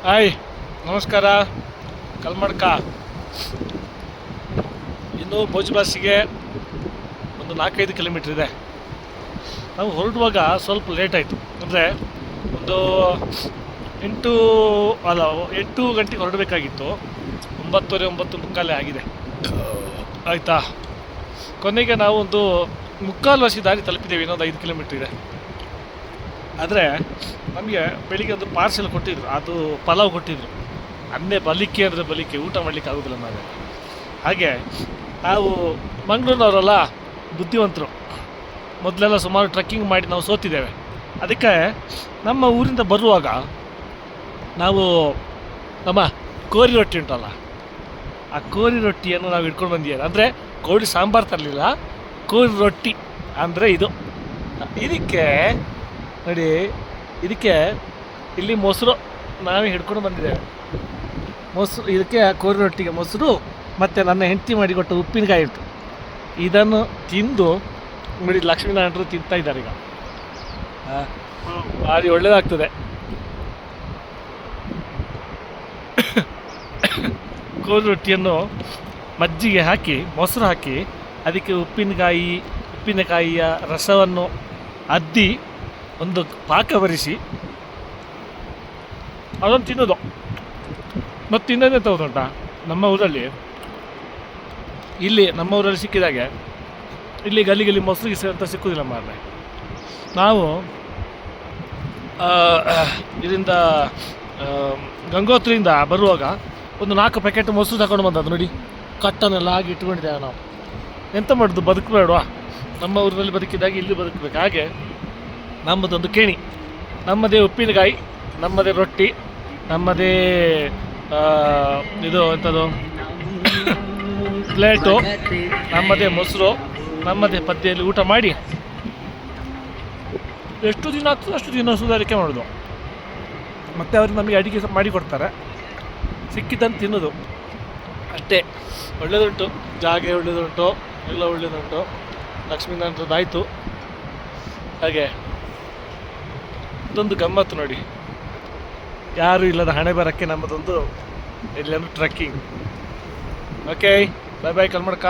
Hi, ನಮಸ್ಕಾರ. ಕಲ್ಮಡ್ಕ ಇನ್ನು ಭೋಜಬಾಸಿಗೆ ಒಂದು 4-5 ಕಿಲೋಮೀಟ್ರ್ ಇದೆ. ನಾವು ಹೊರಡುವಾಗ ಸ್ವಲ್ಪ ಲೇಟ್ ಆಯಿತು. ಅಂದರೆ ಒಂದು 8 ಗಂಟೆಗೆ ಹೊರಡಬೇಕಾಗಿತ್ತು. 9:30 ಆಗಿದೆ. ಆಯಿತಾ, ಕೊನೆಗೆ ನಾವು ಒಂದು ಮುಕ್ಕಾಲು ವರ್ಷ ದಾರಿ ತಲುಪಿದ್ದೇವೆ. ಇನ್ನೊಂದು 5 ಕಿಲೋಮೀಟ್ರ್ ಇದೆ. ಆದರೆ ನಮಗೆ ಬೆಳಿಗ್ಗೆ ಒಂದು ಪಾರ್ಸೆಲ್ ಕೊಟ್ಟಿದ್ರು, ಅದು ಪಲಾವ್ ಕೊಟ್ಟಿದ್ರು. ಅನ್ನೇ ಬಲಿಕೆ ಅಂದರೆ ಬಲಿಕೆ, ಊಟ ಮಾಡಲಿಕ್ಕೆ ಆಗೋದಿಲ್ಲ ನಾವೇ. ಹಾಗೆ ನಾವು ಮಂಗಳೂರಿನವರಲ್ಲ, ಬುದ್ಧಿವಂತರು. ಮೊದಲೆಲ್ಲ ಸುಮಾರು ಟ್ರೆಕ್ಕಿಂಗ್ ಮಾಡಿ ನಾವು ಸೋತಿದ್ದೇವೆ. ಅದಕ್ಕೆ ನಮ್ಮ ಊರಿಂದ ಬರುವಾಗ ನಾವು ನಮ್ಮ ಕೋರಿ ರೊಟ್ಟಿ ಉಂಟಲ್ಲ, ಆ ಕೋರಿ ರೊಟ್ಟಿಯನ್ನು ನಾವು ಇಟ್ಕೊಂಡು ಬಂದಿದ್ದೇವೆ. ಅಂದರೆ ಕೋಳಿ ಸಾಂಬಾರು ತರಲಿಲ್ಲ, ಕೋರಿ ರೊಟ್ಟಿ ಅಂದರೆ ಇದು. ಇದಕ್ಕೆ ನೋಡಿ, ಇದಕ್ಕೆ ಇಲ್ಲಿ ಮೊಸರು ನಾವೇ ಹಿಡ್ಕೊಂಡು ಬಂದಿದ್ದೇವೆ. ಮೊಸರು, ಇದಕ್ಕೆ ಕೋರಿ ರೊಟ್ಟಿಗೆ ಮೊಸರು ಮತ್ತು ನನ್ನ ಹೆಂಡತಿ ಮಾಡಿಕೊಟ್ಟ ಉಪ್ಪಿನಕಾಯಿ ಉಂಟು. ಇದನ್ನು ತಿಂದು ನೋಡಿ, ಲಕ್ಷ್ಮೀನಾರಾಯಣರು ತಿಂತಾ ಇದ್ದಾರೆ ಈಗ. ಭಾರಿ ಒಳ್ಳೆಯದಾಗ್ತದೆ. ಕೋರಿ ರೊಟ್ಟಿಯನ್ನು ಮಜ್ಜಿಗೆ ಹಾಕಿ, ಮೊಸರು ಹಾಕಿ, ಅದಕ್ಕೆ ಉಪ್ಪಿನಕಾಯಿಯ ರಸವನ್ನು ಅದ್ದಿ ಒಂದು ಪಾಕ ಬರಿಸಿ ಅದನ್ನು ತಿನ್ನೋದು. ಮತ್ತು ಇನ್ನೊಂದೇ ತಗೋದುಂಟ, ನಮ್ಮ ಊರಲ್ಲಿ ಸಿಕ್ಕಿದಾಗೆ ಇಲ್ಲಿ ಗಲ್ಲಿ ಮೊಸರಿಗೆ ಅಂತ ಸಿಕ್ಕುವುದಿಲ್ಲ ಮಾರ್ರೆ. ನಾವು ಇದರಿಂದ ಗಂಗೋತ್ರಿಯಿಂದ ಬರುವಾಗ ಒಂದು 4 ಪ್ಯಾಕೆಟ್ ಮೊಸರು ತಗೊಂಡು ಬಂದದ್ದು ನೋಡಿ. ಕಟ್ಟನ್ನೆಲ್ಲ ಹಾಗೆ ಇಟ್ಕೊಂಡಿದ್ದೇವೆ ನಾವು. ಎಂತ ಮಾಡೋದು, ಬದುಕಬೇಡವಾ? ನಮ್ಮ ಊರಿನಲ್ಲಿ ಬದುಕಿದಾಗ ಇಲ್ಲಿ ಬದುಕಬೇಕು. ಹಾಗೆ ನಮ್ಮದೊಂದು ಕೇಣಿ, ನಮ್ಮದೇ ಉಪ್ಪಿನಕಾಯಿ, ನಮ್ಮದೇ ರೊಟ್ಟಿ, ನಮ್ಮದೇ ಇದು ಎಂಥದ್ದು ಪ್ಲೇಟು, ನಮ್ಮದೇ ಮೊಸರು, ನಮ್ಮದೇ ಪದ್ಯದಲ್ಲಿ ಊಟ ಮಾಡಿ ಎಷ್ಟು ದಿನ ಆಗ್ತದೆ ಅಷ್ಟು ದಿನ ಸುಧಾರಿಕೆ ಮಾಡೋದು. ಮತ್ತು ಅವರು ನಮಗೆ ಅಡುಗೆ ಮಾಡಿ ಕೊಡ್ತಾರೆ, ಸಿಕ್ಕಿದ್ದನ್ನು ತಿನ್ನೋದು ಅಷ್ಟೇ. ಒಳ್ಳೆಯದುಂಟು, ಜಾಗೆ ಒಳ್ಳೆಯದುಂಟು, ಎಲ್ಲ ಒಳ್ಳೆಯದುಂಟು. ಲಕ್ಷ್ಮೀನಾರಾಯಣರದ್ದಾಯಿತು. ಹಾಗೆ ಇದೊಂದು ಗಮ್ಮತ್ತು ನೋಡಿ, ಯಾರೂ ಇಲ್ಲದ ಹಣೆ ಬರಕ್ಕೆ ನಮ್ಮದೊಂದು ಎಲ್ಲಾದ್ರೂ ಟ್ರೆಕ್ಕಿಂಗ್. ಓಕೆ, ಬಾಯ್ ಬಾಯ್ ಕಲ್ಮಡ್ಕ.